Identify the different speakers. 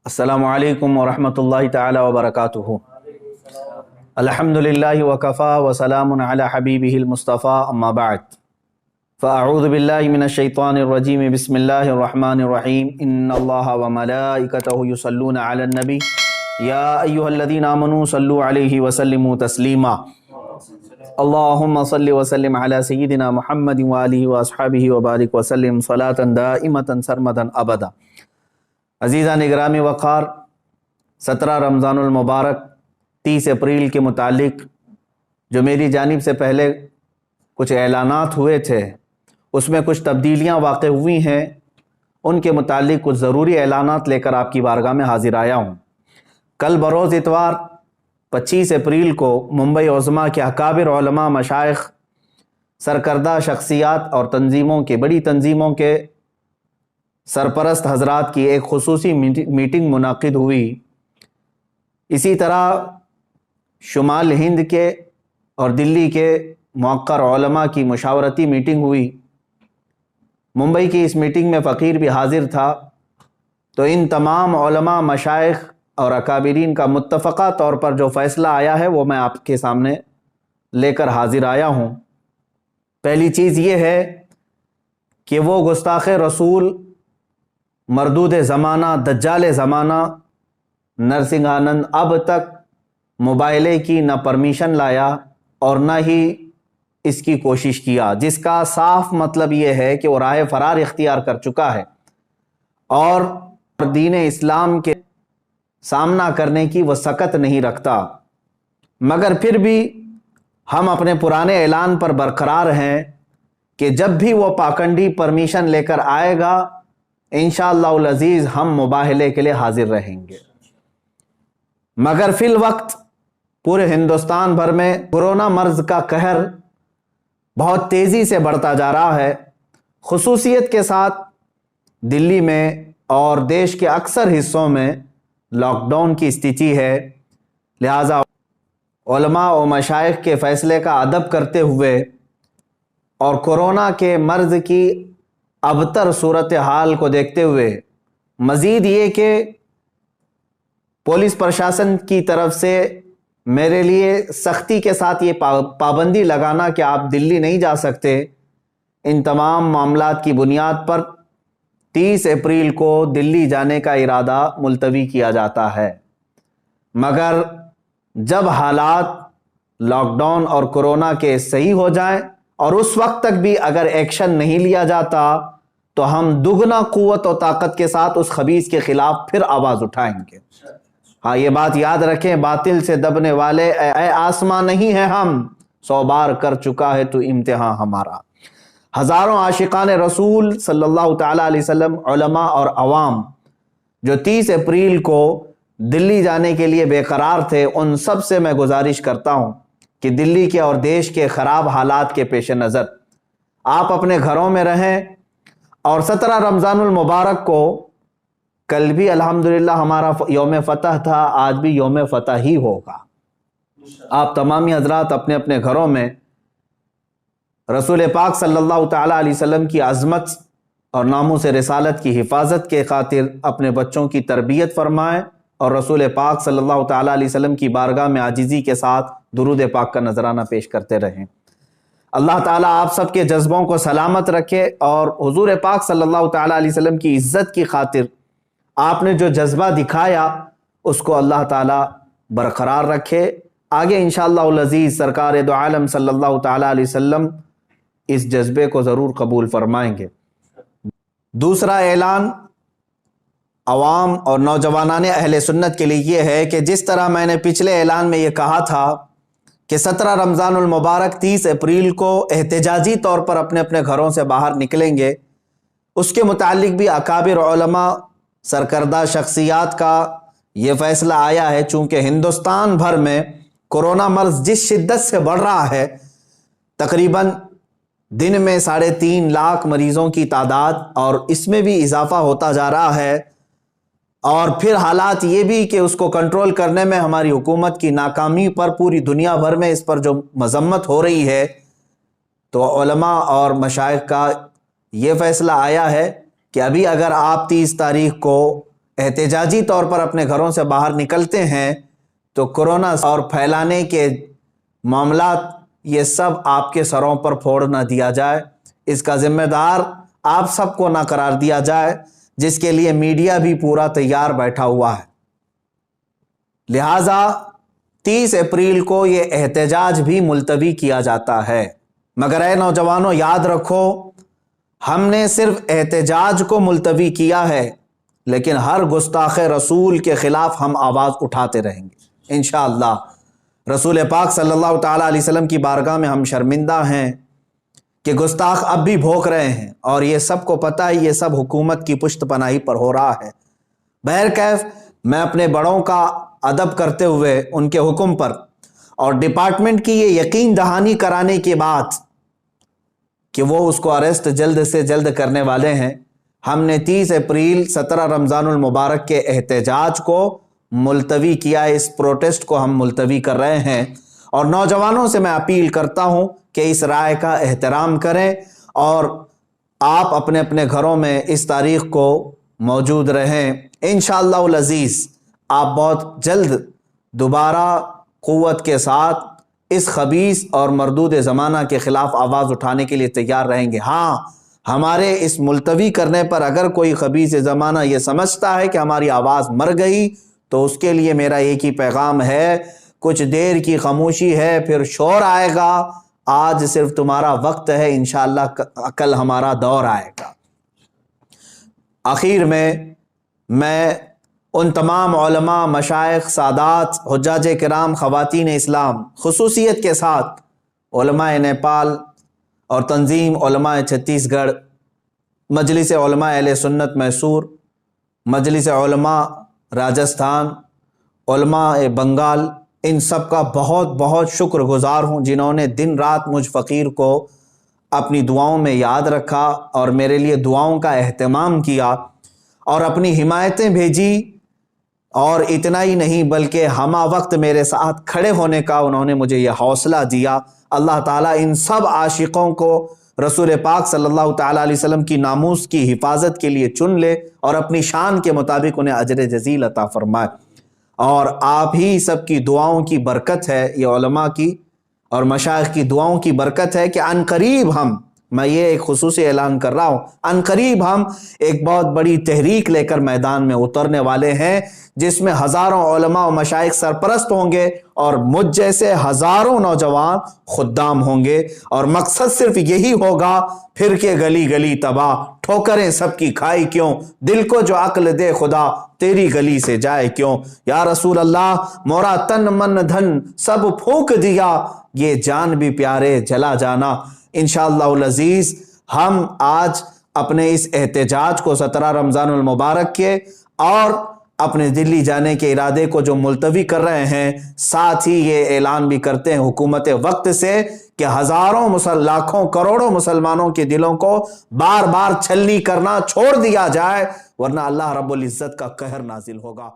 Speaker 1: السلام علیکم ورحمۃ اللہ تعالی وبرکاتہ۔ الحمدللہ وکفا وسلام علی حبیبہ المصطفیٰ، اما بعد فاعوذ باللہ من الشیطان الرجیم، بسم اللہ الرحمن الرحیم۔ ان اللہ وملائکتہ یصلون علی النبی یا ایہا الذین آمنوا صلوا علیہ وسلموا تسلیما۔ اللہم صل وسلم علی سیدنا محمد وآلہ واصحابہ وبارک وسلم صلاۃ دائمۃ سرمدا ابدا۔ عزیزان اکرام وقار، 17 رمضان المبارک 30 اپریل کے متعلق جو میری جانب سے پہلے کچھ اعلانات ہوئے تھے، اس میں کچھ تبدیلیاں واقع ہوئی ہیں۔ ان کے متعلق کچھ ضروری اعلانات لے کر آپ کی بارگاہ میں حاضر آیا ہوں۔ کل بروز اتوار 25 اپریل کو ممبئی عظمیٰ کے اکابر علماء، مشائخ، سرکردہ شخصیات اور تنظیموں کے بڑی تنظیموں کے سرپرست حضرات کی ایک خصوصی میٹنگ منعقد ہوئی۔ اسی طرح شمال ہند کے اور دلی کے موقر علماء کی مشاورتی میٹنگ ہوئی۔ ممبئی کی اس میٹنگ میں فقیر بھی حاضر تھا۔ تو ان تمام علماء، مشائخ اور اکابرین کا متفقہ طور پر جو فیصلہ آیا ہے وہ میں آپ کے سامنے لے کر حاضر آیا ہوں۔ پہلی چیز یہ ہے کہ وہ گستاخ رسول، مردود زمانہ، دجال زمانہ نرسنگھ آنند اب تک مباہلے کی نہ پرمیشن لایا اور نہ ہی اس کی کوشش کیا، جس کا صاف مطلب یہ ہے کہ وہ راہ فرار اختیار کر چکا ہے اور دین اسلام کے سامنا کرنے کی وہ سکت نہیں رکھتا۔ مگر پھر بھی ہم اپنے پرانے اعلان پر برقرار ہیں کہ جب بھی وہ پاکنڈی پرمیشن لے کر آئے گا، انشاءاللہ العزیز ہم مباہلے کے لیے حاضر رہیں گے۔ مگر فی الوقت پورے ہندوستان بھر میں کورونا مرض کا قہر بہت تیزی سے بڑھتا جا رہا ہے۔ خصوصیت کے ساتھ دلی میں اور دیش کے اکثر حصوں میں لاک ڈاؤن کی استھتی ہے۔ لہٰذا علماء و مشائخ کے فیصلے کا ادب کرتے ہوئے اور کورونا کے مرض کی ابتر صورتحال کو دیکھتے ہوئے، مزید یہ کہ پولیس پرشاسن کی طرف سے میرے لیے سختی کے ساتھ یہ پابندی لگانا کہ آپ دلی نہیں جا سکتے، ان تمام معاملات کی بنیاد پر 30 اپریل کو دلی جانے کا ارادہ ملتوی کیا جاتا ہے۔ مگر جب حالات لاک ڈاؤن اور کورونا کے صحیح ہو جائیں اور اس وقت تک بھی اگر ایکشن نہیں لیا جاتا تو ہم دگنا قوت و طاقت کے ساتھ اس خبیث کے خلاف پھر آواز اٹھائیں گے۔ ہاں، یہ بات یاد رکھیں، باطل سے دبنے والے اے آسمان نہیں ہیں ہم، 100 بار کر چکا ہے تو امتحان ہمارا۔ ہزاروں عاشقان رسول صلی اللہ تعالیٰ علیہ وسلم، علماء اور عوام جو 30 اپریل کو دلی جانے کے لیے بے قرار تھے، ان سب سے میں گزارش کرتا ہوں کہ دلی کے اور دیش کے خراب حالات کے پیش نظر آپ اپنے گھروں میں رہیں، اور 17 رمضان المبارک کو، کل بھی الحمدللہ ہمارا یوم فتح تھا، آج بھی یوم فتح ہی ہوگا۔ آپ تمامی حضرات اپنے اپنے گھروں میں رسول پاک صلی اللہ تعالیٰ علیہ وسلم کی عظمت اور ناموس رسالت کی حفاظت کے خاطر اپنے بچوں کی تربیت فرمائیں اور رسول پاک صلی اللہ تعالیٰ علیہ وسلم کی بارگاہ میں عاجزی کے ساتھ درود پاک کا نذرانہ پیش کرتے رہیں۔ اللہ تعالیٰ آپ سب کے جذبوں کو سلامت رکھے اور حضور پاک صلی اللہ تعالیٰ علیہ وسلم کی عزت کی خاطر آپ نے جو جذبہ دکھایا اس کو اللہ تعالیٰ برقرار رکھے۔ آگے انشاءاللہ العزیز سرکار دو عالم صلی اللہ تعالیٰ علیہ وسلم اس جذبے کو ضرور قبول فرمائیں گے۔ دوسرا اعلان عوام اور نوجوانان اہل سنت کے لیے یہ ہے کہ جس طرح میں نے پچھلے اعلان میں یہ کہا تھا کہ 17 رمضان المبارک 30 اپریل کو احتجاجی طور پر اپنے اپنے گھروں سے باہر نکلیں گے، اس کے متعلق بھی اکابر علماء، سرکردہ شخصیات کا یہ فیصلہ آیا ہے۔ چونکہ ہندوستان بھر میں کورونا مرض جس شدت سے بڑھ رہا ہے، تقریباً دن میں 3.5 لاکھ مریضوں کی تعداد، اور اس میں بھی اضافہ ہوتا جا رہا ہے، اور پھر حالات یہ بھی کہ اس کو کنٹرول کرنے میں ہماری حکومت کی ناکامی پر پوری دنیا بھر میں اس پر جو مذمت ہو رہی ہے، تو علماء اور مشائخ کا یہ فیصلہ آیا ہے کہ ابھی اگر آپ 30 تاریخ کو احتجاجی طور پر اپنے گھروں سے باہر نکلتے ہیں تو کورونا اور پھیلانے کے معاملات یہ سب آپ کے سروں پر پھوڑ نہ دیا جائے، اس کا ذمہ دار آپ سب کو نہ قرار دیا جائے، جس کے لیے میڈیا بھی پورا تیار بیٹھا ہوا ہے۔ لہٰذا 30 اپریل کو یہ احتجاج بھی ملتوی کیا جاتا ہے، مگر اے نوجوانوں یاد رکھو، ہم نے صرف احتجاج کو ملتوی کیا ہے، لیکن ہر گستاخ رسول کے خلاف ہم آواز اٹھاتے رہیں گے انشاءاللہ۔ رسول پاک صلی اللہ تعالیٰ علیہ وسلم کی بارگاہ میں ہم شرمندہ ہیں کہ گستاخ اب بھی بھوک رہے ہیں، اور یہ سب کو پتہ ہے یہ سب حکومت کی پشت پناہی پر ہو رہا ہے۔ بہرکیف میں اپنے بڑوں کا ادب کرتے ہوئے ان کے حکم پر اور ڈپارٹمنٹ کی یہ یقین دہانی کرانے کے بعد کہ وہ اس کو اریسٹ جلد سے جلد کرنے والے ہیں، ہم نے 30 اپریل 17 رمضان المبارک کے احتجاج کو ملتوی کیا ہے۔ اس پروٹیسٹ کو ہم ملتوی کر رہے ہیں، اور نوجوانوں سے میں اپیل کرتا ہوں کہ اس رائے کا احترام کریں اور آپ اپنے اپنے گھروں میں اس تاریخ کو موجود رہیں۔ انشاءاللہ العزیز آپ بہت جلد دوبارہ قوت کے ساتھ اس خبیث اور مردود زمانہ کے خلاف آواز اٹھانے کے لیے تیار رہیں گے۔ ہاں، ہمارے اس ملتوی کرنے پر اگر کوئی خبیث زمانہ یہ سمجھتا ہے کہ ہماری آواز مر گئی تو اس کے لیے میرا ایک ہی پیغام ہے، کچھ دیر کی خاموشی ہے پھر شور آئے گا، آج صرف تمہارا وقت ہے، انشاءاللہ کل ہمارا دور آئے گا۔ آخر میں ان تمام علماء، مشائخ، سادات، حجاج کرام، خواتین اسلام، خصوصیت کے ساتھ علماء نیپال اور تنظیم علماء چھتیس گڑھ، مجلس علماء اہل سنت میسور، مجلس علماء راجستھان، علماء بنگال، ان سب کا بہت بہت شکر گزار ہوں جنہوں نے دن رات مجھ فقیر کو اپنی دعاؤں میں یاد رکھا اور میرے لیے دعاؤں کا اہتمام کیا اور اپنی حمایتیں بھیجی، اور اتنا ہی نہیں بلکہ ہمہ وقت میرے ساتھ کھڑے ہونے کا انہوں نے مجھے یہ حوصلہ دیا۔ اللہ تعالیٰ ان سب عاشقوں کو رسول پاک صلی اللہ تعالیٰ علیہ وسلم کی ناموس کی حفاظت کے لیے چن لے اور اپنی شان کے مطابق انہیں اجر جزیل عطا فرمائے۔ اور آپ ہی سب کی دعاؤں کی برکت ہے، یہ علماء کی اور مشائخ کی دعاؤں کی برکت ہے کہ عنقریب میں یہ ایک خصوصی اعلان کر رہا ہوں، عنقریب ہم ایک بہت بڑی تحریک لے کر میدان میں اترنے والے ہیں، جس میں ہزاروں علماء و مشائخ سرپرست ہوں گے اور مجھ جیسے ہزاروں نوجوان خدام ہوں گے، اور مقصد صرف یہی ہوگا، پھر کے گلی گلی تباہ، ٹھوکریں سب کی کھائی کیوں، دل کو جو عقل دے خدا، تیری گلی سے جائے کیوں، یا رسول اللہ مورا تن من دھن سب پھونک دیا، یہ جان بھی پیارے جلا جانا۔ انشاءاللہ العزیز ہم آج اپنے اس احتجاج کو 17 رمضان المبارک کے اور اپنے دلی جانے کے ارادے کو جو ملتوی کر رہے ہیں، ساتھ ہی یہ اعلان بھی کرتے ہیں حکومت وقت سے کہ ہزاروں لاکھوں کروڑوں مسلمانوں کے دلوں کو بار بار چھلنی کرنا چھوڑ دیا جائے، ورنہ اللہ رب العزت کا قہر نازل ہوگا۔